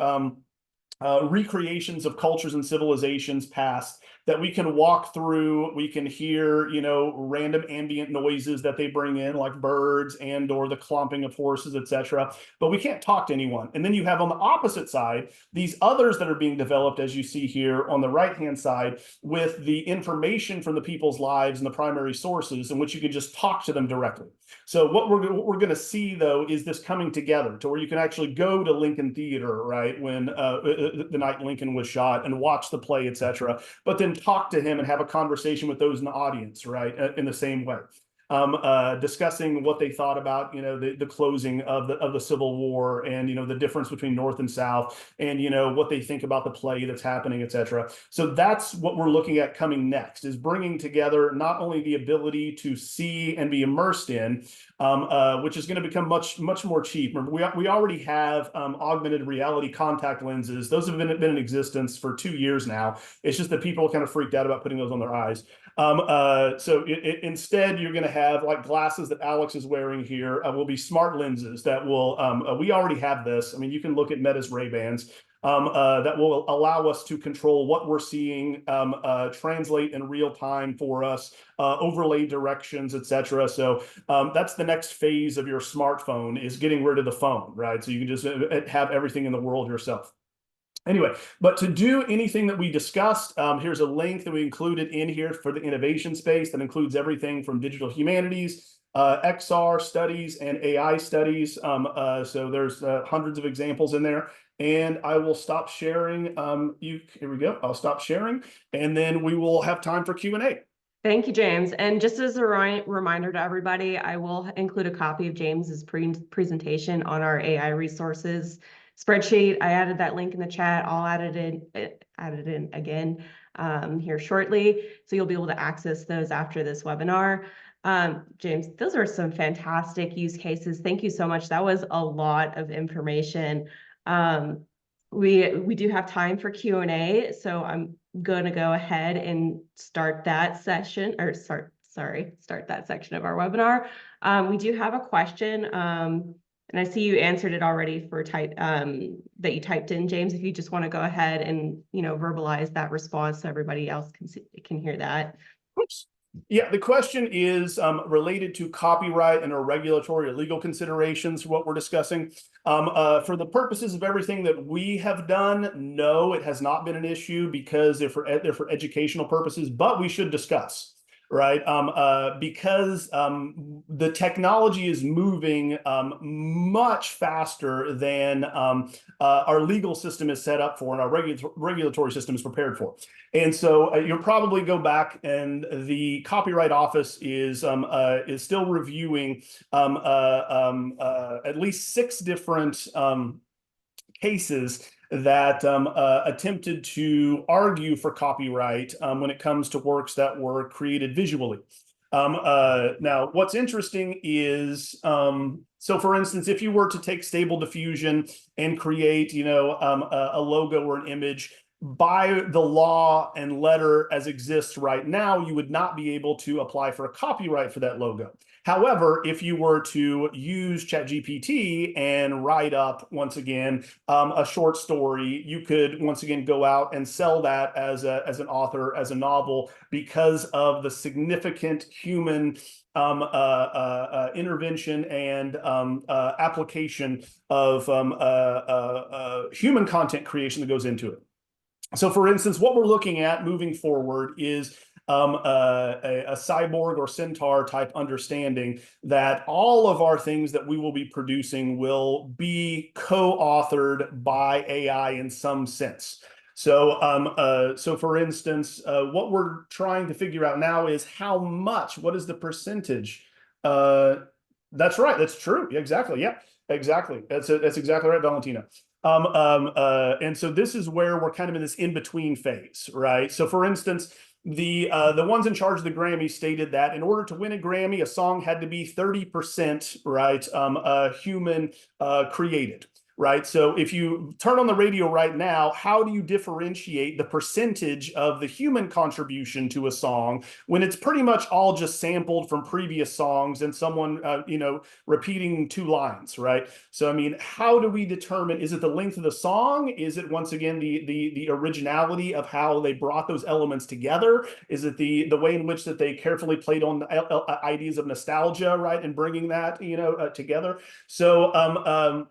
recreations of cultures and civilizations past that we can walk through. We can hear, random ambient noises that they bring in, like birds and or the clomping of horses, etc. But we can't talk to anyone. And then you have on the opposite side these others that are being developed, as you see here on the right-hand side, with the information from the people's lives and the primary sources in which you can just talk to them directly. So what we're going to see, though, is this coming together to where you can actually go to Lincoln Theater, right, when the night Lincoln was shot, and watch the play, etc., but then talk to him and have a conversation with those in the audience, right, in the same way. Discussing what they thought about, the closing of the Civil War, and the difference between North and South, and what they think about the play that's happening, etc. So that's what we're looking at coming next, is bringing together not only the ability to see and be immersed in, which is going to become much more cheap. Remember, we already have augmented reality contact lenses. Those have been in existence for 2 years now. It's just that people are kind of freaked out about putting those on their eyes. So instead, you're going to have, like glasses that Alex is wearing here, will be smart lenses that will, we already have this. I mean, you can look at Meta's Ray-Bans, that will allow us to control what we're seeing, translate in real time for us, overlay directions, etc. So that's the next phase of your smartphone, is getting rid of the phone, right? So you can just have everything in the world yourself. Anyway, but to do anything that we discussed, here's a link that we included in here for the innovation space that includes everything from digital humanities, XR studies, and AI studies. So there's hundreds of examples in there. And I will stop sharing. Here we go. I'll stop sharing, and then we will have time for Q&A. Thank you, James. And just as a reminder to everybody, I will include a copy of James's presentation on our AI resources spreadsheet. I added that link in the chat. I'll add it in again here shortly. So you'll be able to access those after this webinar. James, those are some fantastic use cases. Thank you so much. That was a lot of information. We do have time for Q&A, so I'm going to go ahead and start that session, or start that section of our webinar. We do have a question, and I see you answered it already for that you typed in, James. If you just want to go ahead and verbalize that response so everybody else can hear that. Oops. Yeah, the question is related to copyright and or regulatory or legal considerations, what we're discussing. For the purposes of everything that we have done, no, it has not been an issue because they're for educational purposes, but we should discuss. Right, because the technology is moving much faster than our legal system is set up for and our regulatory system is prepared for. And so you'll probably go back, and the Copyright Office is still reviewing at least 6 different cases that attempted to argue for copyright when it comes to works that were created visually. Now, what's interesting is, so for instance, if you were to take Stable Diffusion and create, a logo or an image, by the law and letter as exists right now, you would not be able to apply for a copyright for that logo. However, if you were to use ChatGPT and write up, once again, a short story, you could, once again, go out and sell that as an author, as a novel, because of the significant human intervention and application of human content creation that goes into it. So, for instance, what we're looking at moving forward is a cyborg or centaur type understanding that all of our things that we will be producing will be co-authored by AI in some sense. So, for instance, what we're trying to figure out now is what is the percentage? That's right. That's true. Yeah, exactly. Yeah, exactly. That's exactly right, Valentina. And so this is where we're kind of in this in-between phase, right? So for instance, the ones in charge of the Grammy stated that in order to win a Grammy, a song had to be 30%, right, human created. Right. So if you turn on the radio right now, how do you differentiate the percentage of the human contribution to a song when it's pretty much all just sampled from previous songs and someone, repeating 2 lines, right? So, I mean, how do we determine, is it the length of the song? Is it, once again, the originality of how they brought those elements together? Is it the way in which that they carefully played on the ideas of nostalgia, right, and bringing that, together? So,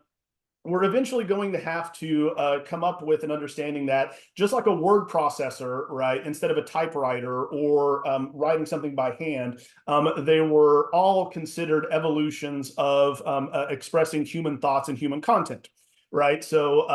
we're eventually going to have to come up with an understanding that just like a word processor, right, instead of a typewriter or writing something by hand, they were all considered evolutions of expressing human thoughts and human content. Right. So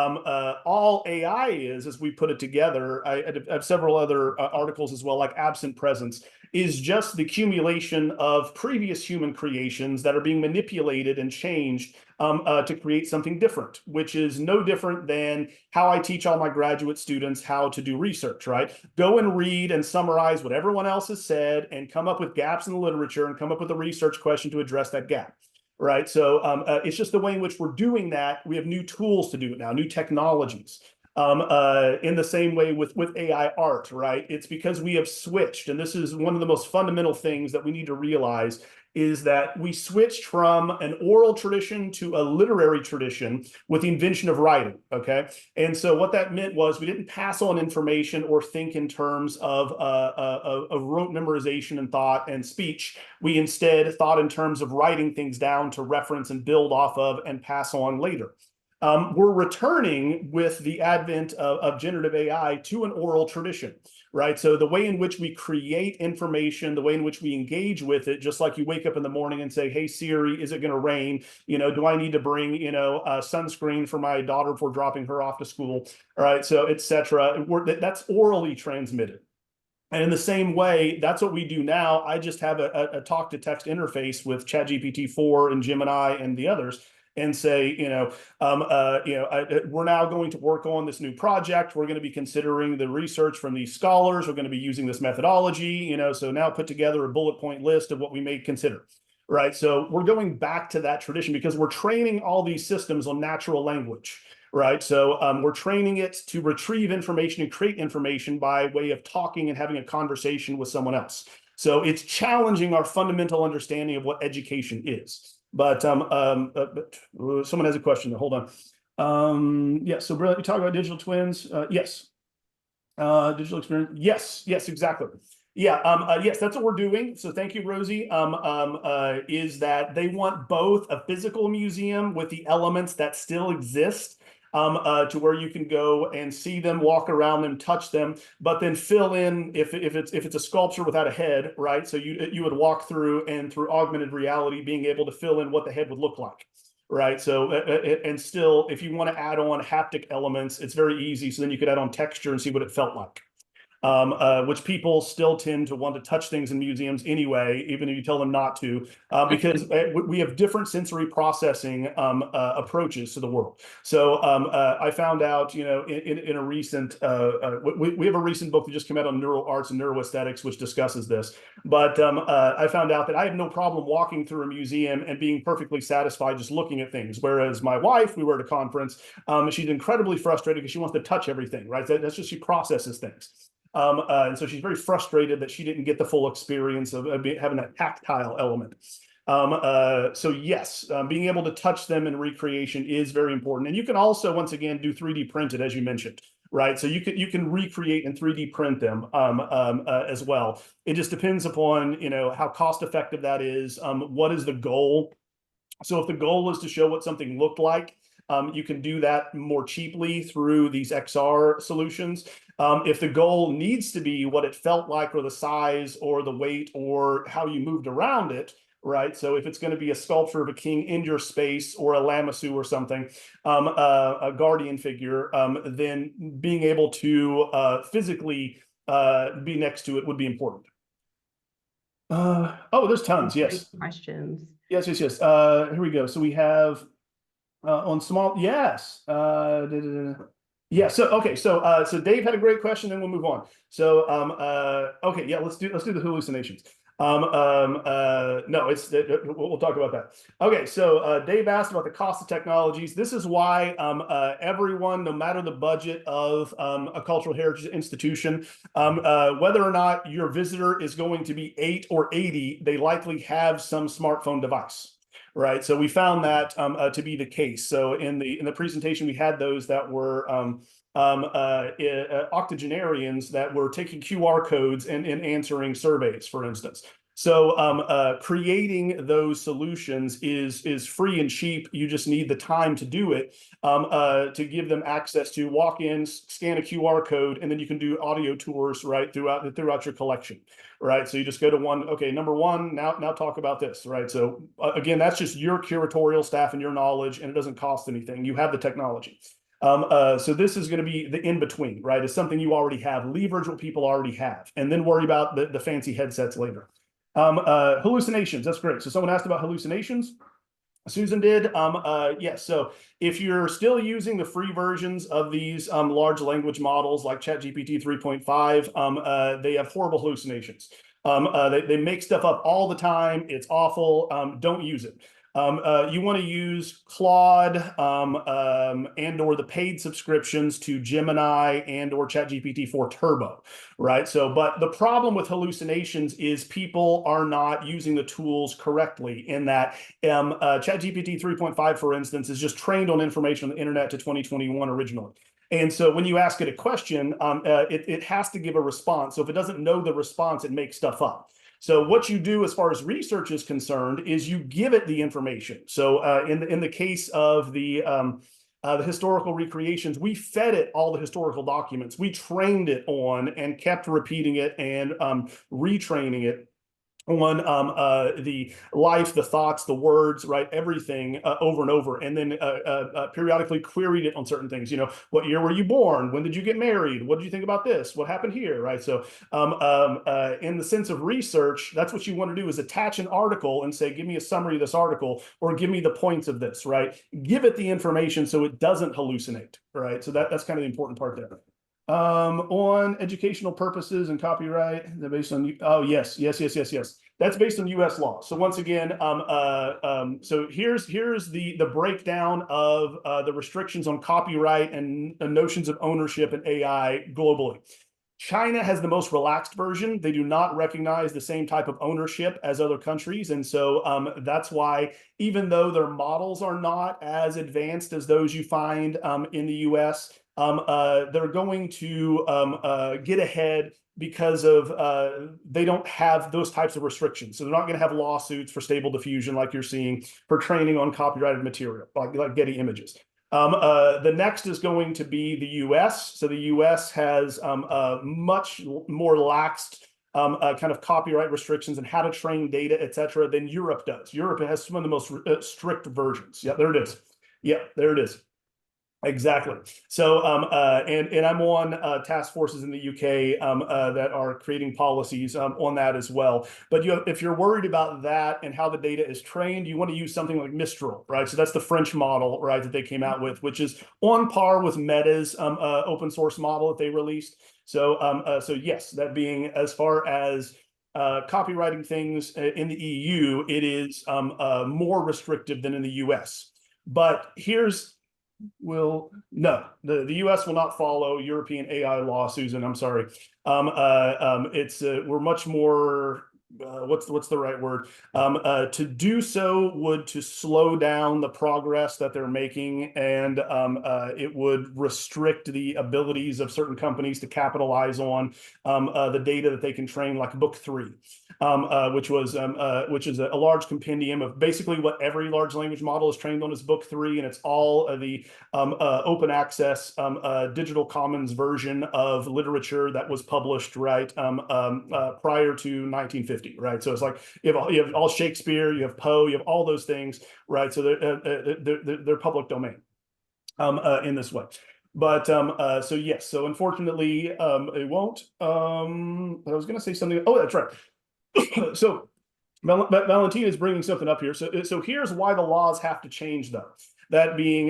all AI is, as we put it together, I have several other articles as well, like absent presence, is just the accumulation of previous human creations that are being manipulated and changed to create something different, which is no different than how I teach all my graduate students how to do research, right? Go and read and summarize what everyone else has said and come up with gaps in the literature and come up with a research question to address that gap. Right. So it's just the way in which we're doing that. We have new tools to do it now, new technologies. In the same way with AI art, right? It's because we have switched, and this is one of the most fundamental things that we need to realize, is that we switched from an oral tradition to a literary tradition with the invention of writing, okay? And so what that meant was we didn't pass on information or think in terms of rote memorization and thought and speech. We instead thought in terms of writing things down to reference and build off of and pass on later. We're returning with the advent of generative AI to an oral tradition, right? So the way in which we create information, the way in which we engage with it, just like you wake up in the morning and say, hey, Siri, is it going to rain? Do I need to bring, sunscreen for my daughter before dropping her off to school? All right, so et cetera. That's orally transmitted. And in the same way, that's what we do now. I just have a talk-to-text interface with ChatGPT 4 and Gemini and the others. and say, we're now going to work on this new project. We're going to be considering the research from these scholars. We're going to be using this methodology, so now put together a bullet point list of what we may consider. Right. So we're going back to that tradition because we're training all these systems on natural language. Right. So we're training it to retrieve information and create information by way of talking and having a conversation with someone else. So it's challenging our fundamental understanding of what education is. But someone has a question. Hold on. Yeah. So you talk about digital twins. Yes. Digital experience. Yes, exactly. Yeah, yes, that's what we're doing. So thank you, Rosie. Is that they want both a physical museum with the elements that still exist, to where you can go and see them, walk around them, touch them, but then fill in if it's a sculpture without a head, right? So you would walk through and through augmented reality, being able to fill in what the head would look like. Right. So, and still, if you want to add on haptic elements, it's very easy. So then you could add on texture and see what it felt like. Which people still tend to want to touch things in museums anyway, even if you tell them not to, because we have different sensory processing approaches to the world. So I found out, in a recent, we have a recent book that just came out on neural arts and neuroaesthetics, which discusses this. But I found out that I have no problem walking through a museum and being perfectly satisfied just looking at things. Whereas my wife, we were at a conference, she's incredibly frustrated because she wants to touch everything, right? That's just, she processes things. And so she's very frustrated that she didn't get the full experience of having that tactile element. So yes, being able to touch them in recreation is very important. And you can also, once again, do 3D printed, as you mentioned, right? So you can recreate and 3D print them as well. It just depends upon, how cost effective that is. What is the goal? So if the goal is to show what something looked like, you can do that more cheaply through these XR solutions. If the goal needs to be what it felt like, or the size, or the weight, or how you moved around it, right? So if it's going to be a sculpture of a king in your space, or a Lamassu or something, a guardian figure, then being able to physically be next to it would be important. Oh, there's tons. Yes. Questions. Yes. Here we go. So we have on small. Yes. Yeah. So okay. So Dave had a great question. Then we'll move on. So okay. Yeah. Let's do the hallucinations. No, we'll talk about that. Okay. So Dave asked about the cost of technologies. This is why everyone, no matter the budget of a cultural heritage institution, whether or not your visitor is going to be 8 or 80, they likely have some smartphone device. Right. So we found that to be the case. So in the presentation, we had those that were octogenarians that were taking QR codes and answering surveys, for instance. So creating those solutions is free and cheap. You just need the time to do it, to give them access to walk in, scan a QR code, and then you can do audio tours right throughout your collection. Right. So you just go to one. Okay, number one. Now talk about this. Right. So again, that's just your curatorial staff and your knowledge, and it doesn't cost anything. You have the technology. So this is going to be the in-between, right? It's something you already have. Leverage what people already have, and then worry about the fancy headsets later. Hallucinations. That's great. So someone asked about hallucinations. Susan did. Yes. So if you're still using the free versions of these large language models like ChatGPT 3.5, they have horrible hallucinations. They make stuff up all the time. It's awful. Don't use it. You want to use Claude and or the paid subscriptions to Gemini and or ChatGPT 4 Turbo, right? So, but the problem with hallucinations is people are not using the tools correctly, in that ChatGPT 3.5, for instance, is just trained on information on the internet to 2021 originally. And so when you ask it a question, it has to give a response. So if it doesn't know the response, it makes stuff up. So what you do as far as research is concerned is you give it the information. So in the case of the historical recreations, we fed it all the historical documents. We trained it on and kept repeating it and retraining it on the life, the thoughts, the words, right? Everything over and over, and then periodically queried it on certain things. You know, what year were you born? When did you get married? What did you think about this? What happened here, right? So in the sense of research, that's what you want to do is attach an article and say, give me a summary of this article, or give me the points of this, right? Give it the information so it doesn't hallucinate, right? So that's kind of the important part there. On educational purposes and copyright, they're based on, oh, yes. That's based on US law. So once again, so here's the breakdown of the restrictions on copyright and the notions of ownership and AI globally. China has the most relaxed version. They do not recognize the same type of ownership as other countries. And so that's why, even though their models are not as advanced as those you find in the US, they're going to get ahead because of they don't have those types of restrictions. So they're not going to have lawsuits for stable diffusion like you're seeing for training on copyrighted material, like Getty Images. The next is going to be the US. So the US has much more laxed kind of copyright restrictions and how to train data, et cetera, than Europe does. Europe has some of the most strict versions. Yeah, there it is. Yeah, there it is. Exactly. So, and I'm on task forces in the UK that are creating policies on that as well. But if you're worried about that and how the data is trained, you want to use something like Mistral, right? So that's the French model, right, that they came out with, which is on par with Meta's open source model that they released. So, so yes, that being as far as copywriting things in the EU, it is more restrictive than in the US. But the US will not follow European AI law, Susan. I'm sorry. We're much more what's the right word? To do so would to slow down the progress that they're making, and it would restrict the abilities of certain companies to capitalize on the data that they can train, like Book 3, which is a large compendium of basically what every large language model is trained on is Book 3, and it's all of the open access digital commons version of literature that was published prior to 1950. Right, so it's like you have all Shakespeare, you have Poe, you have all those things, right? So they're public domain in this way. But so yes, so unfortunately it won't. But I was going to say something. Oh, that's right. So Valentina is bringing something up here. So here's why the laws have to change, though. That being,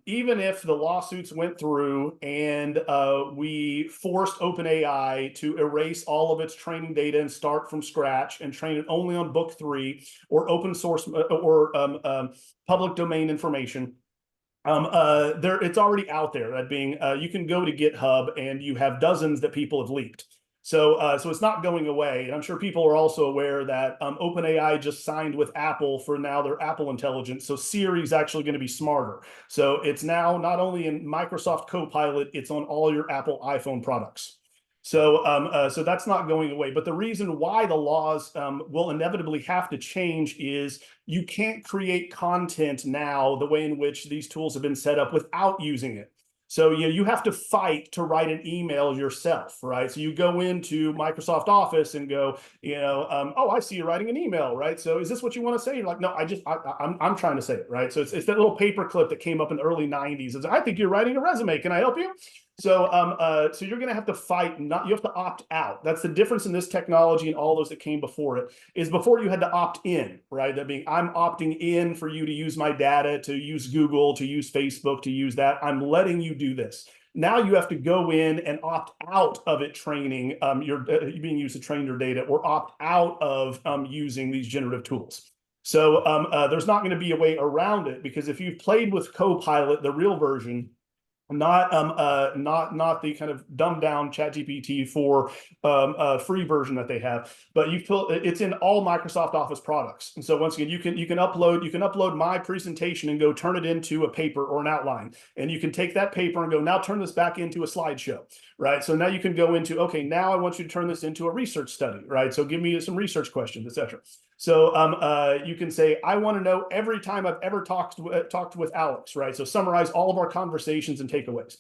even if the lawsuits went through and we forced OpenAI to erase all of its training data and start from scratch and train it only on Book 3 or open source or public domain information, it's already out there. That being, you can go to GitHub and you have dozens that people have leaked. So, so it's not going away. And I'm sure people are also aware that OpenAI just signed with Apple for now their Apple Intelligence. So Siri is actually going to be smarter. So it's now not only in Microsoft Copilot, it's on all your Apple iPhone products. So, so that's not going away. But the reason why the laws will inevitably have to change is you can't create content now the way in which these tools have been set up without using it. So you have to fight to write an email yourself, right? So you go into Microsoft Office and go, oh, I see you're writing an email, right? So is this what you want to say? You're like, no, I'm trying to say it, right? So it's that little paperclip that came up in the early 90s. It's, I think you're writing a resume. Can I help you? So, so you're going to have to fight. You have to opt out. That's the difference in this technology and all those that came before it. Is before you had to opt in, right? That being, I'm opting in for you to use my data, to use Google, to use Facebook, to use that. I'm letting you do this. Now you have to go in and opt out of it training being used to train your data, or opt out of using these generative tools. So there's not going to be a way around it, because if you've played with Copilot, the real version, not the kind of dumbed down ChatGPT 4 free version that they have, but it's in all Microsoft Office products. And so once again, you can upload my presentation and go turn it into a paper or an outline, and you can take that paper and go, now turn this back into a slideshow, right? So now you can go into, okay, now I want you to turn this into a research study, right? So give me some research questions, etc. So you can say, I want to know every time I've ever talked with Alex, right? So summarize all of our conversations and takeaways.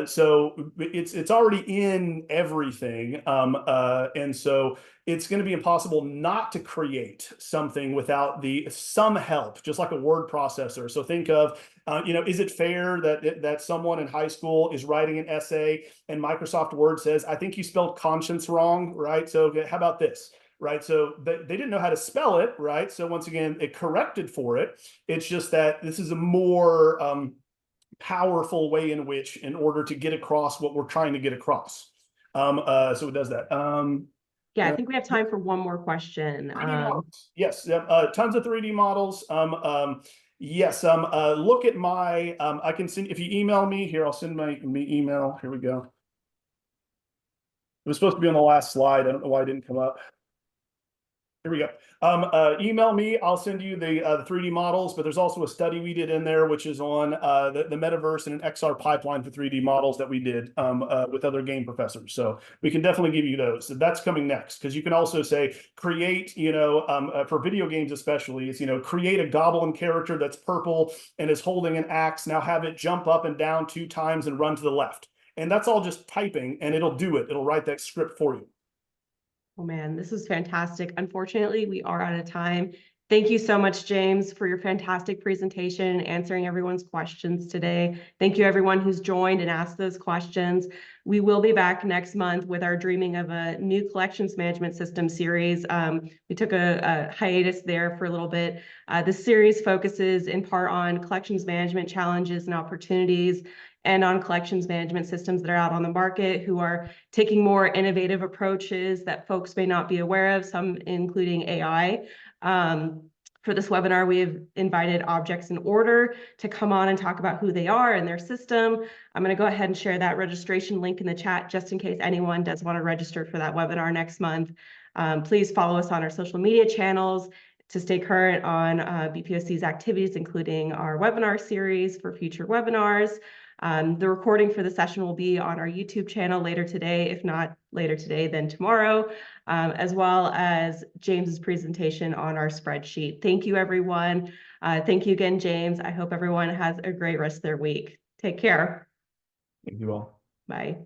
So it's already in everything, and so it's going to be impossible not to create something without some help, just like a word processor. So think of, is it fair that someone in high school is writing an essay and Microsoft Word says, I think you spelled conscience wrong, right? So how about this? Right. So they didn't know how to spell it. Right. So once again, it corrected for it. It's just that this is a more powerful way in which, in order to get across what we're trying to get across. So it does that. Yeah, I think we have time for one more question. 3D models. Yes. Tons of 3D models. Yes. Look at my, I can send, if you email me here, I'll send me email. Here we go. It was supposed to be on the last slide. I don't know why it didn't come up. Here we go. Email me. I'll send you the 3D models, but there's also a study we did in there, which is on the metaverse and an XR pipeline for 3D models that we did with other game professors. So we can definitely give you those. So that's coming next, because you can also say create, for video games especially, it's, create a goblin character that's purple and is holding an axe. Now have it jump up and down 2 times and run to the left. And that's all just typing, and it'll do it. It'll write that script for you. Oh man, this is fantastic. Unfortunately, we are out of time. Thank you so much, James, for your fantastic presentation and answering everyone's questions today. Thank you everyone who's joined and asked those questions. We will be back next month with our Dreaming of a New Collections Management System series. We took a hiatus there for a little bit. This series focuses in part on collections management challenges and opportunities, and on collections management systems that are out on the market who are taking more innovative approaches that folks may not be aware of, some including AI. For this webinar, we have invited Objects in Order to come on and talk about who they are and their system. I'm going to go ahead and share that registration link in the chat just in case anyone does want to register for that webinar next month. Please follow us on our social media channels to stay current on BPOC's activities, including our webinar series for future webinars. The recording for the session will be on our YouTube channel later today, if not later today, then tomorrow, as well as James's presentation on our spreadsheet. Thank you, everyone. Thank you again, James. I hope everyone has a great rest of their week. Take care. Thank you all. Bye.